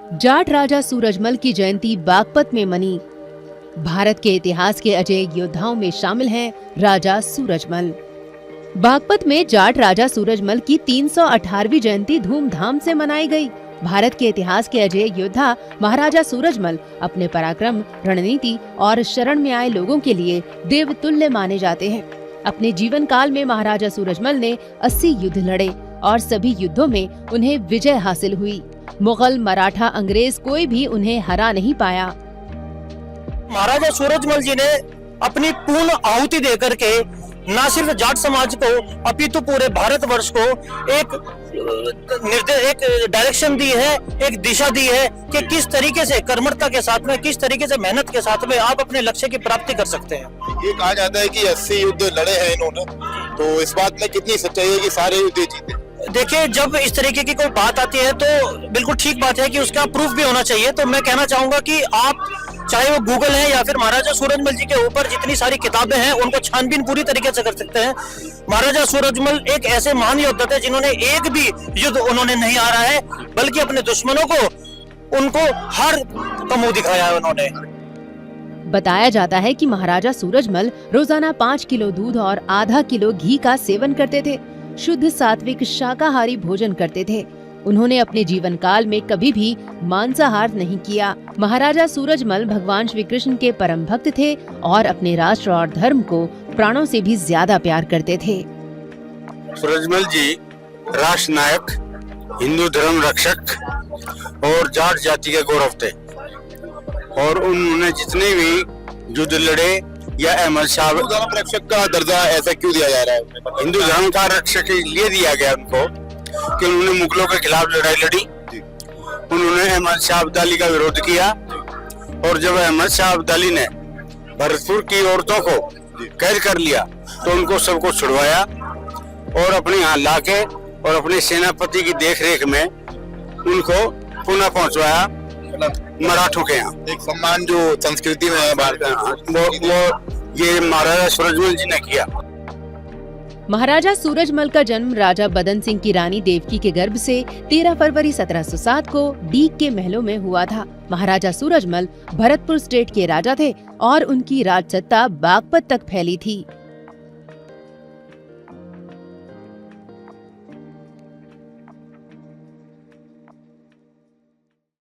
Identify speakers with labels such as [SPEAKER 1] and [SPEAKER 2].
[SPEAKER 1] जाट राजा सूरजमल की जयंती बागपत में मनी। भारत के इतिहास के अजय योद्धाओं में शामिल हैं राजा सूरजमल। बागपत में जाट राजा सूरजमल की 318वीं जयंती धूमधाम से मनाई गई। भारत के इतिहास के अजय योद्धा महाराजा सूरजमल अपने पराक्रम, रणनीति और शरण में आए लोगों के लिए देवतुल्य माने जाते हैं। अपने जीवन काल में महाराजा सूरजमल ने 80 युद्ध लड़े और सभी युद्धों में उन्हें विजय हासिल हुई। मुगल, मराठा, अंग्रेज कोई भी उन्हें हरा नहीं पाया।
[SPEAKER 2] महाराजा सूरजमल जी ने अपनी पूर्ण आहुति देकर के न सिर्फ जाट समाज को अपितु पूरे भारतवर्ष को एक डायरेक्शन दी है, एक दिशा दी है कि किस तरीके से कर्मठता के साथ में, किस तरीके से मेहनत के साथ में आप अपने लक्ष्य की प्राप्ति कर सकते हैं।
[SPEAKER 3] ये कहा जाता है कि 80 युद्ध लड़े हैं इन्होंने, तो इस बात में कितनी सच्चाई है कि सारे युद्ध जीते?
[SPEAKER 2] देखिए, जब इस तरीके की कोई बात आती है तो बिल्कुल ठीक बात है कि उसका प्रूफ भी होना चाहिए। तो मैं कहना चाहूंगा कि आप चाहे वो गूगल है या फिर महाराजा सूरजमल जी के ऊपर जितनी सारी किताबें हैं उनको छानबीन पूरी तरीके से कर सकते हैं। महाराजा सूरजमल एक ऐसे महान योद्धा थे जिन्होंने एक भी युद्ध उन्होंने नहीं हारा है, बल्कि अपने दुश्मनों को उनको हार का मुंह दिखाया है उन्होंने।
[SPEAKER 1] बताया जाता है कि महाराजा सूरजमल रोजाना 5 किलो दूध और आधा किलो घी का सेवन करते थे। शुद्ध सात्विक शाकाहारी भोजन करते थे। उन्होंने अपने जीवन काल में कभी भी मांसाहार नहीं किया। महाराजा सूरजमल भगवान श्री कृष्ण के परम भक्त थे और अपने राष्ट्र और धर्म को प्राणों से भी ज्यादा प्यार करते थे।
[SPEAKER 4] सूरजमल जी राष्ट्र नायक, हिंदू धर्म रक्षक और जाट जाति के गौरव थे और उन्होंने जितने भी युद्ध लड़े या अहमद शाह
[SPEAKER 3] धर्म रक्षक का दर्जा ऐसा क्यों दिया जा रहा है?
[SPEAKER 4] हिंदू धर्म का रक्षक लिए दिया गया उनको कि उन्होंने मुगलों के खिलाफ लड़ाई लड़ी। उन्होंने अहमद शाह अब्दाली का विरोध किया और जब अहमद शाह अब्दाली ने भरतपुर की औरतों को कैद कर लिया तो उनको सबको छुड़वाया और अपने यहाँ लाके और अपने सेनापति की देखरेख में उनको पुनः पहुंचवाया मराठों के यहाँ।
[SPEAKER 3] एक सम्मान जो संस्कृति में है भारत का,
[SPEAKER 4] वो ये महाराजा सूरजमल जी ने किया।
[SPEAKER 1] महाराजा सूरजमल का जन्म राजा बदन सिंह की रानी देवकी के गर्भ से 13 फरवरी 1707 को डीग के महलों में हुआ था। महाराजा सूरजमल भरतपुर स्टेट के राजा थे और उनकी राजसत्ता बागपत तक फैली थी।